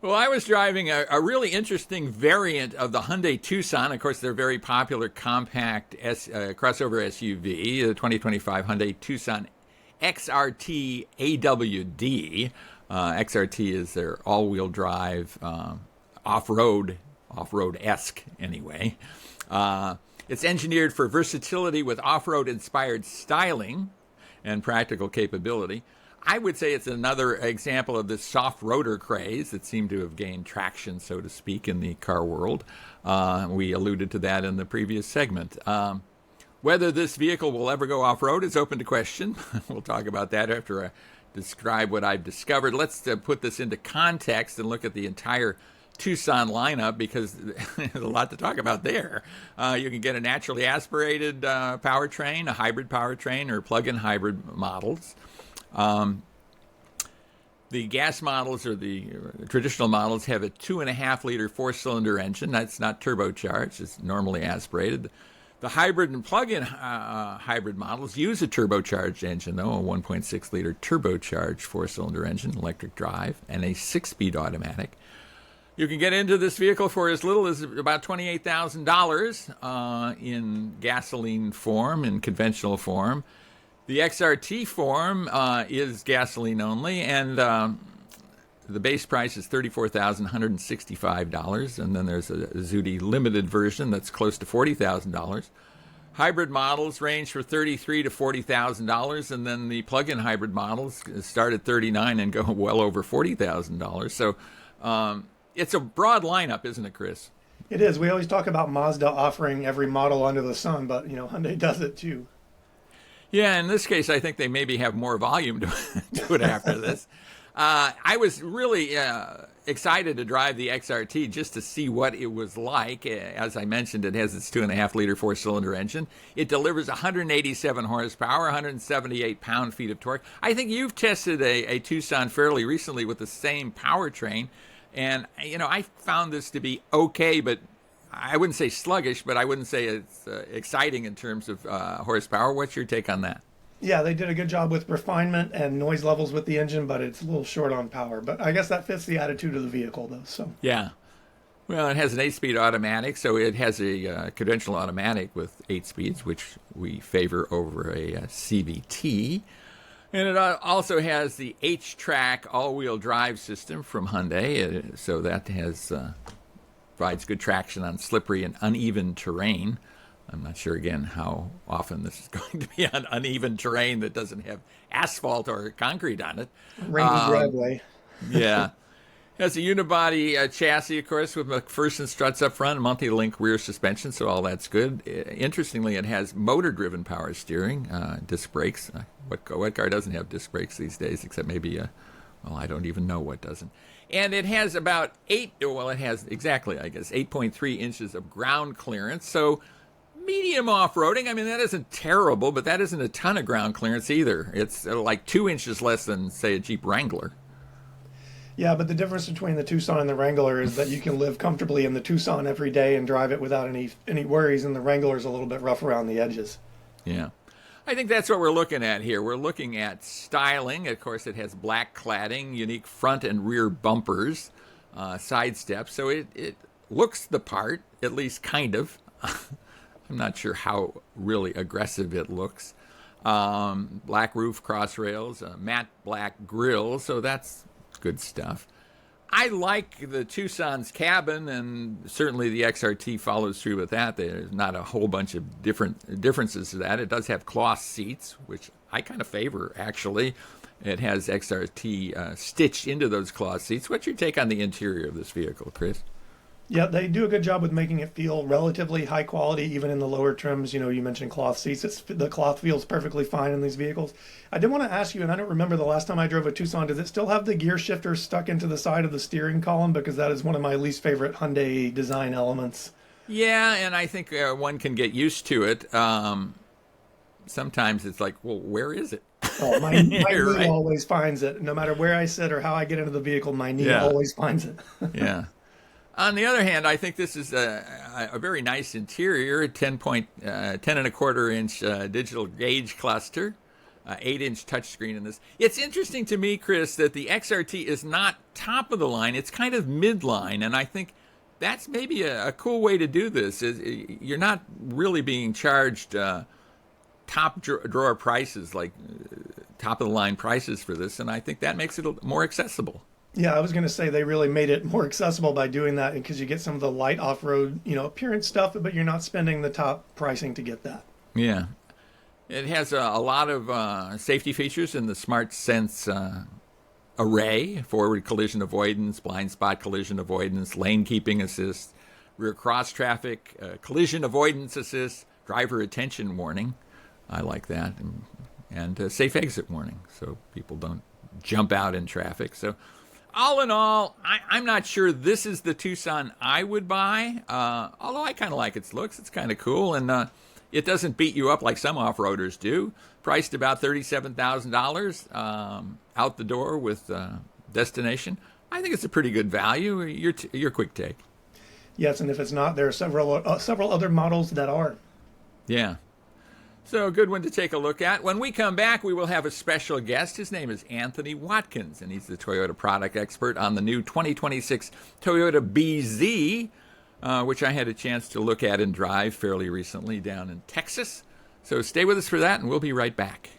Well, I was driving a really interesting variant of the Hyundai Tucson. Of course, they're very popular compact crossover SUV, the 2025 Hyundai Tucson XRT AWD. XRT is their all-wheel drive off-road-esque anyway. It's engineered for versatility with off-road inspired styling and practical capability. I would say it's another example of this soft rotor craze that seemed to have gained traction, so to speak, in the car world. We alluded to that in the previous segment. Whether this vehicle will ever go off-road is open to question. We'll talk about that after I describe what I've discovered. Let's put this into context and look at the entire Tucson lineup, because there's a lot to talk about there. You can get a naturally aspirated powertrain, a hybrid powertrain, or plug-in hybrid models. The gas models, or the traditional models, have a 2.5-liter 4-cylinder engine. That's not turbocharged. It's normally aspirated. The hybrid and plug-in hybrid models use a turbocharged engine, though, a 1.6-liter turbocharged 4-cylinder engine, electric drive, and a 6-speed automatic. You can get into this vehicle for as little as about $28,000 in gasoline form, in conventional form. The XRT form is gasoline only, and the base price is $34,165, and then there's a Zuti limited version that's close to $40,000. Hybrid models range for $33,000 to $40,000, and then the plug-in hybrid models start at $39,000 and go well over $40,000. So it's a broad lineup, isn't it, Chris? It is. We always talk about Mazda offering every model under the sun, but Hyundai does it too. Yeah, in this case, I think they maybe have more volume to it after this. I was really excited to drive the XRT just to see what it was like. As I mentioned, it has its 2.5-liter 4-cylinder engine. It delivers 187 horsepower, 178 pound-feet of torque. I think you've tested a Tucson fairly recently with the same powertrain, and I found this to be okay, but I wouldn't say sluggish, but I wouldn't say it's exciting in terms of horsepower. What's your take on that? Yeah, they did a good job with refinement and noise levels with the engine, but it's a little short on power. But I guess that fits the attitude of the vehicle, though. So yeah. Well, it has an 8-speed automatic, so it has a conventional automatic with 8 speeds, which we favor over a CVT. And it also has the HTRAC all-wheel drive system from Hyundai, so that provides good traction on slippery and uneven terrain. I'm not sure, again, how often this is going to be on uneven terrain that doesn't have asphalt or concrete on it. Rainy driveway. Yeah. It has a unibody chassis, of course, with McPherson struts up front and multi-link rear suspension, so all that's good. Interestingly, it has motor-driven power steering, disc brakes. What car doesn't have disc brakes these days, except maybe I don't even know what doesn't. And it has about 8.3 inches of ground clearance, so medium off-roading. I mean, that isn't terrible, but that isn't a ton of ground clearance either. It's like 2 inches less than, say, a Jeep Wrangler. Yeah, but the difference between the Tucson and the Wrangler is that you can live comfortably in the Tucson every day and drive it without any worries, and the Wrangler's a little bit rough around the edges. Yeah. I think that's what we're looking at here. We're looking at styling. Of course, it has black cladding, unique front and rear bumpers, side steps. So it looks the part, at least kind of. I'm not sure how really aggressive it looks. Black roof, cross rails, matte black grille. So that's good stuff. I like the Tucson's cabin, and certainly the XRT follows through with that. There's not a whole bunch of differences to that. It does have cloth seats, which I kind of favor, actually. It has XRT stitched into those cloth seats. What's your take on the interior of this vehicle, Chris? Yeah, they do a good job with making it feel relatively high quality, even in the lower trims. You mentioned cloth seats. The cloth feels perfectly fine in these vehicles. I did want to ask you, and I don't remember the last time I drove a Tucson, does it still have the gear shifter stuck into the side of the steering column? Because that is one of my least favorite Hyundai design elements. Yeah, and I think one can get used to it. Sometimes it's like, well, where is it? Oh, my knee right? always finds it. No matter where I sit or how I get into the vehicle, my knee always finds it. Yeah. On the other hand, I think this is a very nice interior, 10 and a quarter inch digital gauge cluster, 8-inch touchscreen in this. It's interesting to me, Chris, that the XRT is not top of the line. It's kind of midline, and I think that's maybe a cool way to do this. You're not really being charged top drawer prices, like top of the line prices for this, and I think that makes it more accessible. Yeah, I was going to say they really made it more accessible by doing that, because you get some of the light off-road, appearance stuff, but you're not spending the top pricing to get that. Yeah. It has a lot of safety features in the Smart Sense array: forward collision avoidance, blind spot collision avoidance, lane keeping assist, rear cross traffic, collision avoidance assist, driver attention warning. I like that. And safe exit warning, so people don't jump out in traffic. So all in all, I'm not sure this is the Tucson I would buy, although I kind of like its looks. It's kind of cool, and it doesn't beat you up like some off-roaders do. Priced about $37,000 out the door with destination. I think it's a pretty good value. Your quick take. Yes, and if it's not, there are several other models that are. Yeah. So a good one to take a look at. When we come back, we will have a special guest. His name is Anthony Watkins, and he's the Toyota product expert on the new 2026 Toyota BZ, which I had a chance to look at and drive fairly recently down in Texas. So stay with us for that, and we'll be right back.